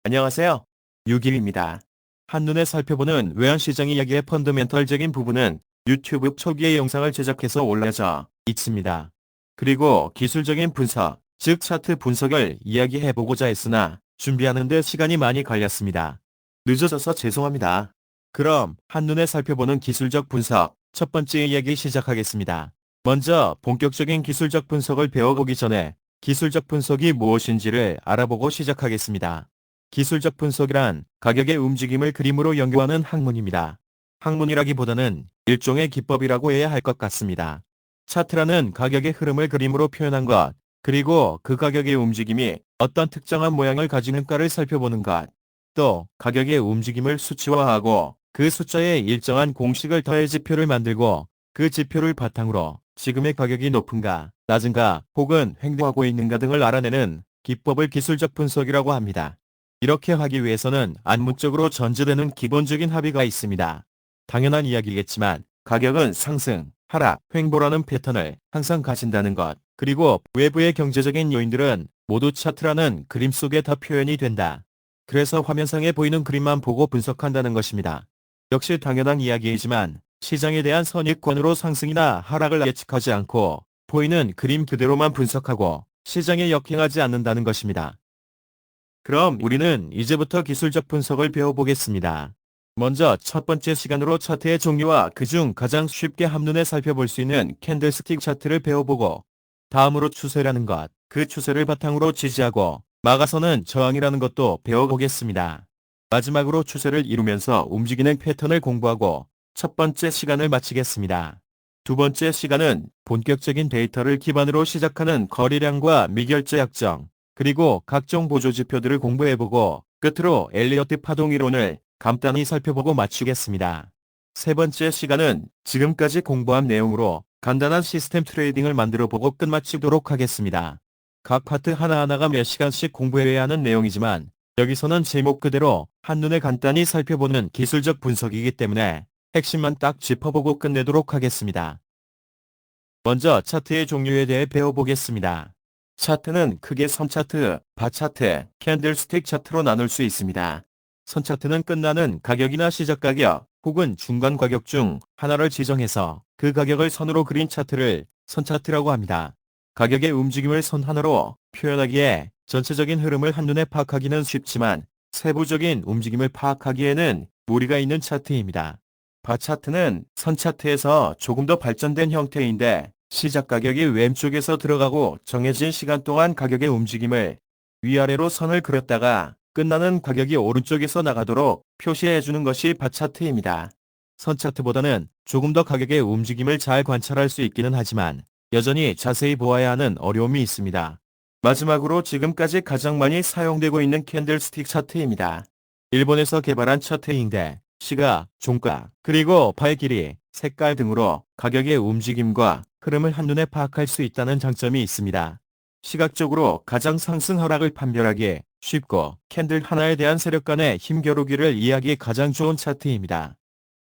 안녕하세요. 유길입니다. 한눈에 살펴보는 외환시장 이야기의 펀더멘털적인 부분은 유튜브 초기의 영상을 제작해서 올려져 있습니다. 그리고 기술적인 분석, 즉 차트 분석을 이야기해보고자 했으나 준비하는 데 시간이 많이 걸렸습니다. 늦어져서 죄송합니다. 그럼 한눈에 살펴보는 기술적 분석, 첫 번째 이야기 시작하겠습니다. 먼저 본격적인 기술적 분석을 배워보기 전에 기술적 분석이 무엇인지를 알아보고 시작하겠습니다. 기술적 분석이란 가격의 움직임을 그림으로 연구하는 학문입니다. 학문이라기보다는 일종의 기법이라고 해야 할 것 같습니다. 차트라는 가격의 흐름을 그림으로 표현한 것, 그리고 그 가격의 움직임이 어떤 특정한 모양을 가지는가를 살펴보는 것, 또 가격의 움직임을 수치화하고 그 숫자에 일정한 공식을 더해 지표를 만들고 그 지표를 바탕으로 지금의 가격이 높은가, 낮은가, 혹은 횡보하고 있는가 등을 알아내는 기법을 기술적 분석이라고 합니다. 이렇게 하기 위해서는 안문적으로 전제되는 기본적인 합의가 있습니다. 당연한 이야기겠지만 가격은 상승, 하락, 횡보라는 패턴을 항상 가진다는 것, 그리고 외부의 경제적인 요인들은 모두 차트라는 그림 속에 다 표현이 된다. 그래서 화면상에 보이는 그림만 보고 분석한다는 것입니다. 역시 당연한 이야기이지만 시장에 대한 선입관으로 상승이나 하락을 예측하지 않고 보이는 그림 그대로만 분석하고 시장에 역행하지 않는다는 것입니다. 그럼 우리는 이제부터 기술적 분석을 배워보겠습니다. 먼저 첫 번째 시간으로 차트의 종류와 그중 가장 쉽게 한눈에 살펴볼 수 있는 캔들스틱 차트를 배워보고 다음으로 추세라는 것, 그 추세를 바탕으로 지지하고 막아서는 저항이라는 것도 배워보겠습니다. 마지막으로 추세를 이루면서 움직이는 패턴을 공부하고 첫 번째 시간을 마치겠습니다. 두 번째 시간은 본격적인 데이터를 기반으로 시작하는 거래량과 미결제 약정, 그리고 각종 보조지표들을 공부해보고 끝으로 엘리어트 파동 이론을 간단히 살펴보고 마치겠습니다. 세 번째 시간은 지금까지 공부한 내용으로 간단한 시스템 트레이딩을 만들어보고 끝마치도록 하겠습니다. 각 파트 하나하나가 몇 시간씩 공부해야 하는 내용이지만 여기서는 제목 그대로 한눈에 간단히 살펴보는 기술적 분석이기 때문에 핵심만 딱 짚어보고 끝내도록 하겠습니다. 먼저 차트의 종류에 대해 배워보겠습니다. 차트는 크게 선차트, 바차트, 캔들스틱 차트로 나눌 수 있습니다. 선차트는 끝나는 가격이나 시작 가격 혹은 중간 가격 중 하나를 지정해서 그 가격을 선으로 그린 차트를 선차트라고 합니다. 가격의 움직임을 선 하나로 표현하기에 전체적인 흐름을 한눈에 파악하기는 쉽지만 세부적인 움직임을 파악하기에는 무리가 있는 차트입니다. 바차트는 선차트에서 조금 더 발전된 형태인데 시작 가격이 왼쪽에서 들어가고 정해진 시간 동안 가격의 움직임을 위아래로 선을 그렸다가 끝나는 가격이 오른쪽에서 나가도록 표시해주는 것이 바차트입니다. 선차트보다는 조금 더 가격의 움직임을 잘 관찰할 수 있기는 하지만 여전히 자세히 보아야 하는 어려움이 있습니다. 마지막으로 지금까지 가장 많이 사용되고 있는 캔들스틱 차트입니다. 일본에서 개발한 차트인데 시가, 종가, 그리고 발 길이, 색깔 등으로 가격의 움직임과 흐름을 한눈에 파악할 수 있다는 장점이 있습니다. 시각적으로 가장 상승 하락을 판별하기 쉽고 캔들 하나에 대한 세력 간의 힘겨루기를 이해하기 가장 좋은 차트입니다.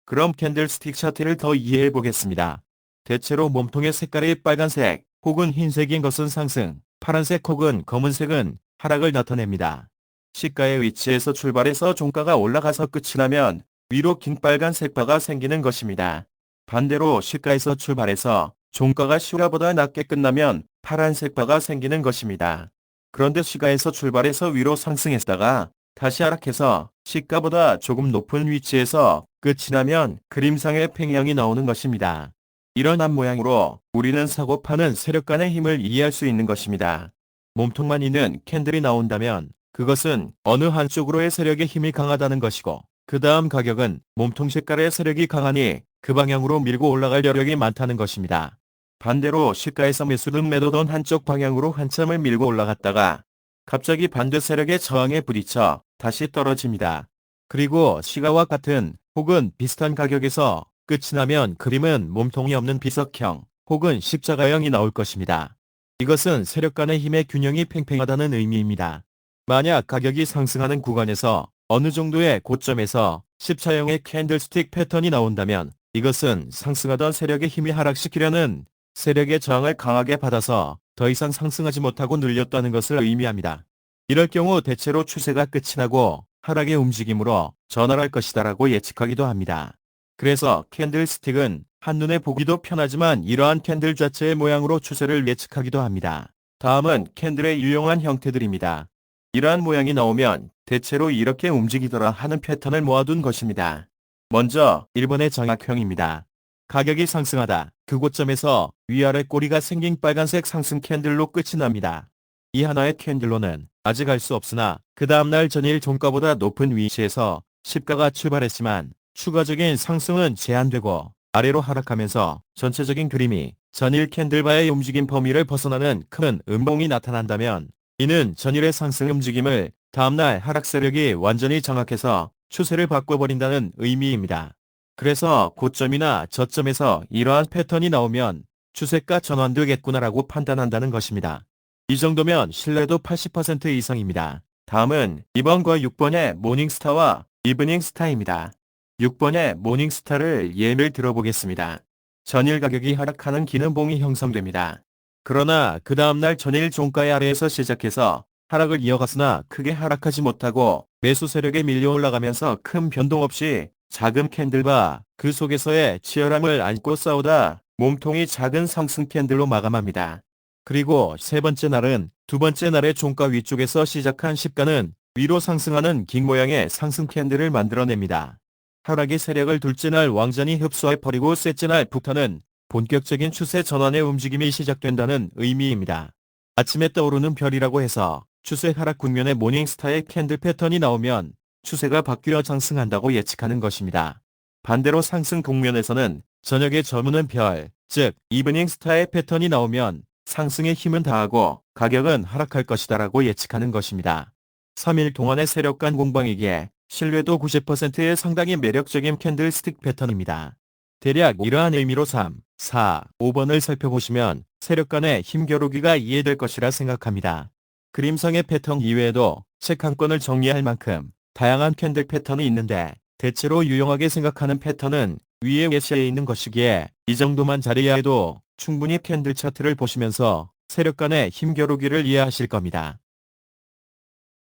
그럼 캔들스틱 차트를 더 이해해 보겠습니다. 대체로 몸통의 색깔이 빨간색 혹은 흰색인 것은 상승, 파란색 혹은 검은색은 하락을 나타냅니다. 시가의 위치에서 출발해서 종가가 올라가서 끝이 나면 위로 긴 빨간색 바가 생기는 것입니다. 반대로 시가에서 출발해서 종가가 시가보다 낮게 끝나면 파란색 바가 생기는 것입니다. 그런데 시가에서 출발해서 위로 상승했다가 다시 하락해서 시가보다 조금 높은 위치에서 끝이 나면 그림상의 팽형이 나오는 것입니다. 이런 앞모양으로 우리는 사고 파는 세력 간의 힘을 이해할 수 있는 것입니다. 몸통만 있는 캔들이 나온다면 그것은 어느 한쪽으로의 세력의 힘이 강하다는 것이고 그 다음 가격은 몸통 색깔의 세력이 강하니 그 방향으로 밀고 올라갈 여력이 많다는 것입니다. 반대로 시가에서 매수든 매도든 한쪽 방향으로 한참을 밀고 올라갔다가 갑자기 반대 세력의 저항에 부딪혀 다시 떨어집니다. 그리고 시가와 같은 혹은 비슷한 가격에서 끝이 나면 그림은 몸통이 없는 비석형 혹은 십자가형이 나올 것입니다. 이것은 세력 간의 힘의 균형이 팽팽하다는 의미입니다. 만약 가격이 상승하는 구간에서 어느 정도의 고점에서 십자형의 캔들스틱 패턴이 나온다면 이것은 상승하던 세력의 힘이 하락시키려는 세력의 저항을 강하게 받아서 더 이상 상승하지 못하고 눌렸다는 것을 의미합니다. 이럴 경우 대체로 추세가 끝이 나고 하락의 움직임으로 전환할 것이다라고 예측하기도 합니다. 그래서 캔들스틱은 한눈에 보기도 편하지만 이러한 캔들 자체의 모양으로 추세를 예측하기도 합니다. 다음은 캔들의 유용한 형태들입니다. 이러한 모양이 나오면 대체로 이렇게 움직이더라 하는 패턴을 모아둔 것입니다. 먼저 1번의 정약형입니다. 가격이 상승하다 그 고점에서 위아래 꼬리가 생긴 빨간색 상승 캔들로 끝이 납니다. 이 하나의 캔들로는 아직 알 수 없으나 그 다음날 전일 종가보다 높은 위치에서 시가가 출발했지만 추가적인 상승은 제한되고 아래로 하락하면서 전체적인 그림이 전일 캔들바의 움직임 범위를 벗어나는 큰 음봉이 나타난다면 이는 전일의 상승 움직임을 다음날 하락 세력이 완전히 장악해서 추세를 바꿔버린다는 의미입니다. 그래서 고점이나 저점에서 이러한 패턴이 나오면 추세가 전환되겠구나라고 판단한다는 것입니다. 이 정도면 신뢰도 80% 이상입니다. 다음은 2번과 6번의 모닝스타와 이브닝 스타입니다. 6번의 모닝스타를 예를 들어보겠습니다. 전일 가격이 하락하는 긴 봉이 형성됩니다. 그러나 그 다음날 전일 종가의 아래에서 시작해서 하락을 이어갔으나 크게 하락하지 못하고 매수 세력에 밀려 올라가면서 큰 변동 없이 작은 캔들과 그 속에서의 치열함을 안고 싸우다 몸통이 작은 상승 캔들로 마감합니다. 그리고 세 번째 날은 두 번째 날의 종가 위쪽에서 시작한 시가는 위로 상승하는 긴 모양의 상승 캔들을 만들어냅니다. 하락의 세력을 둘째 날 완전히 흡수해버리고 셋째 날 부터는 본격적인 추세 전환의 움직임이 시작된다는 의미입니다. 아침에 떠오르는 별이라고 해서 추세 하락 국면의 모닝스타의 캔들 패턴이 나오면 추세가 바뀌어 상승한다고 예측하는 것입니다. 반대로 상승 국면에서는 저녁에 저무는 별, 즉 이브닝 스타의 패턴이 나오면 상승에 힘은 다하고 가격은 하락할 것이다라고 예측하는 것입니다. 3일 동안의 세력 간 공방이기에 신뢰도 90%의 상당히 매력적인 캔들스틱 패턴입니다. 대략 이러한 의미로 3, 4, 5번을 살펴보시면 세력 간의 힘겨루기가 이해될 것이라 생각합니다. 그림상의 패턴 이외에도 책 한 권을 정리할 만큼 다양한 캔들 패턴이 있는데 대체로 유용하게 생각하는 패턴은 위에 예시에 있는 것이기에 이 정도만 잘 이해해도 충분히 캔들 차트를 보시면서 세력 간의 힘겨루기를 이해하실 겁니다.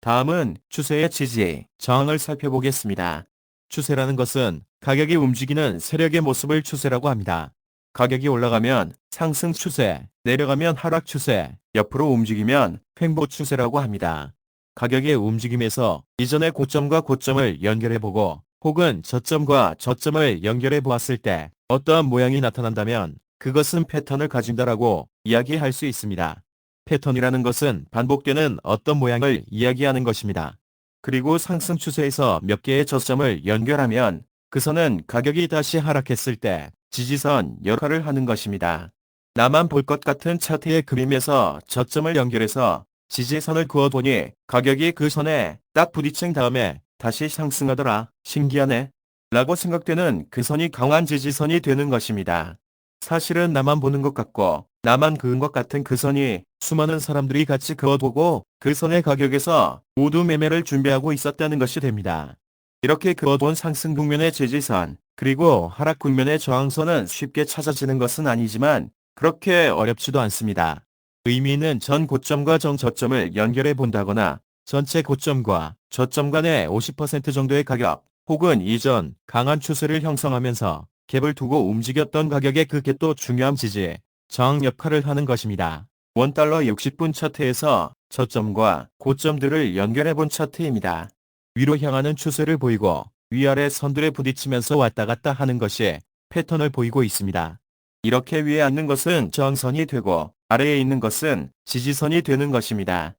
다음은 추세의 지지, 저항을 살펴보겠습니다. 추세라는 것은 가격이 움직이는 세력의 모습을 추세라고 합니다. 가격이 올라가면 상승 추세, 내려가면 하락 추세, 옆으로 움직이면 횡보 추세라고 합니다. 가격의 움직임에서 이전의 고점과 고점을 연결해보고 혹은 저점과 저점을 연결해 보았을 때 어떠한 모양이 나타난다면 그것은 패턴을 가진다라고 이야기할 수 있습니다. 패턴이라는 것은 반복되는 어떤 모양을 이야기하는 것입니다. 그리고 상승 추세에서 몇 개의 저점을 연결하면 그 선은 가격이 다시 하락했을 때 지지선 역할을 하는 것입니다. 나만 볼 것 같은 차트의 그림에서 저점을 연결해서 지지선을 그어보니 가격이 그 선에 딱 부딪힌 다음에 다시 상승하더라. 신기하네. 라고 생각되는 그 선이 강한 지지선이 되는 것입니다. 사실은 나만 보는 것 같고 나만 그은 것 같은 그 선이 수많은 사람들이 같이 그어보고 그 선의 가격에서 모두 매매를 준비하고 있었다는 것이 됩니다. 이렇게 그어본 상승 국면의 지지선 그리고 하락 국면의 저항선은 쉽게 찾아지는 것은 아니지만 그렇게 어렵지도 않습니다. 의미는 전 고점과 전 저점을 연결해 본다거나 전체 고점과 저점 간의 50% 정도의 가격 혹은 이전 강한 추세를 형성하면서 갭을 두고 움직였던 가격의 그 갭도 중요한 지지, 저항 역할을 하는 것입니다. 원달러 60분 차트에서 저점과 고점들을 연결해 본 차트입니다. 위로 향하는 추세를 보이고 위아래 선들에 부딪히면서 왔다 갔다 하는 것이 패턴을 보이고 있습니다. 이렇게 위에 앉는 것은 저항선이 되고 아래에 있는 것은 지지선이 되는 것입니다.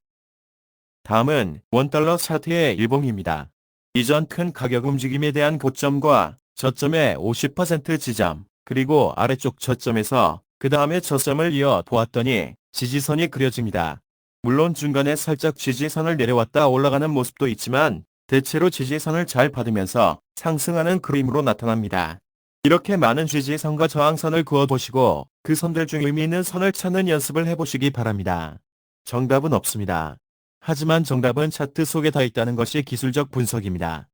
다음은 원달러 차트의 일봉입니다. 이전 큰 가격 움직임에 대한 고점과 저점의 50% 지점, 그리고 아래쪽 저점에서 그 다음에 저점을 이어 보았더니 지지선이 그려집니다. 물론 중간에 살짝 지지선을 내려왔다 올라가는 모습도 있지만 대체로 지지선을 잘 받으면서 상승하는 그림으로 나타납니다. 이렇게 많은 지지선과 저항선을 그어보시고 그 선들 중 의미 있는 선을 찾는 연습을 해보시기 바랍니다. 정답은 없습니다. 하지만 정답은 차트 속에 다 있다는 것이 기술적 분석입니다.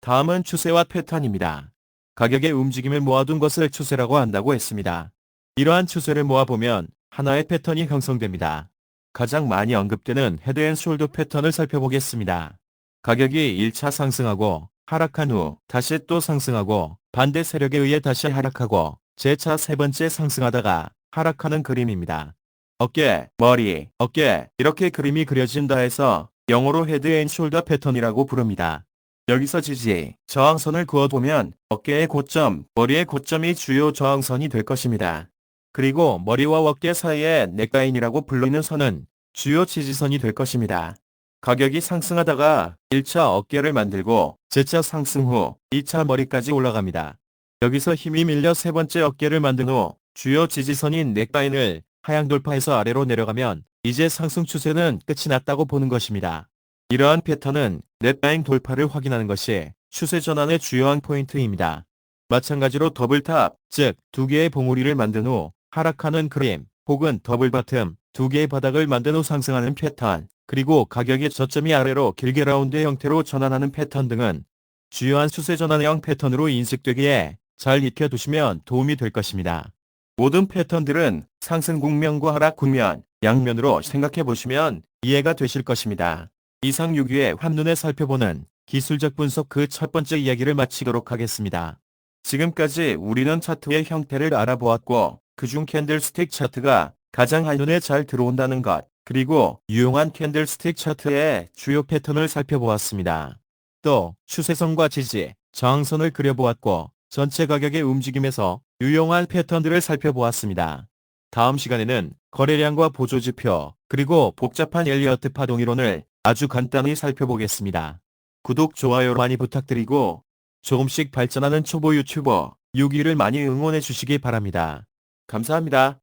다음은 추세와 패턴입니다. 가격의 움직임을 모아둔 것을 추세라고 한다고 했습니다. 이러한 추세를 모아보면 하나의 패턴이 형성됩니다. 가장 많이 언급되는 헤드앤숄더 패턴을 살펴보겠습니다. 가격이 1차 상승하고 하락한 후 다시 또 상승하고 반대 세력에 의해 다시 하락하고 재차 세 번째 상승하다가 하락하는 그림입니다. 어깨, 머리, 어깨 이렇게 그림이 그려진다 해서 영어로 헤드앤숄더 패턴이라고 부릅니다. 여기서 지지, 저항선을 그어보면 어깨의 고점, 머리의 고점이 주요 저항선이 될 것입니다. 그리고 머리와 어깨 사이의 넥라인이라고 불리는 선은 주요 지지선이 될 것입니다. 가격이 상승하다가 1차 어깨를 만들고 재차 상승 후 2차 머리까지 올라갑니다. 여기서 힘이 밀려 세 번째 어깨를 만든 후 주요 지지선인 넥라인을 하향 돌파해서 아래로 내려가면 이제 상승 추세는 끝이 났다고 보는 것입니다. 이러한 패턴은 넥라인 돌파를 확인하는 것이 추세 전환의 주요한 포인트입니다. 마찬가지로 더블탑, 즉 두 개의 봉우리를 만든 후 하락하는 그림, 혹은 더블바텀, 두 개의 바닥을 만든 후 상승하는 패턴, 그리고 가격의 저점이 아래로 길게 라운드 형태로 전환하는 패턴 등은 주요한 추세 전환형 패턴으로 인식되기에 잘 익혀두시면 도움이 될 것입니다. 모든 패턴들은 상승 국면과 하락 국면, 양면으로 생각해보시면 이해가 되실 것입니다. 이상 6위의 한눈에 살펴보는 기술적 분석 그 첫 번째 이야기를 마치도록 하겠습니다. 지금까지 우리는 차트의 형태를 알아보았고 그중 캔들스틱 차트가 가장 한눈에 잘 들어온다는 것, 그리고 유용한 캔들스틱 차트의 주요 패턴을 살펴보았습니다. 또 추세선과 지지, 저항선을 그려보았고 전체 가격의 움직임에서 유용한 패턴들을 살펴보았습니다. 다음 시간에는 거래량과 보조지표, 그리고 복잡한 엘리어트 파동이론을 아주 간단히 살펴보겠습니다. 구독, 좋아요 많이 부탁드리고 조금씩 발전하는 초보 유튜버 6위를 많이 응원해 주시기 바랍니다. 감사합니다.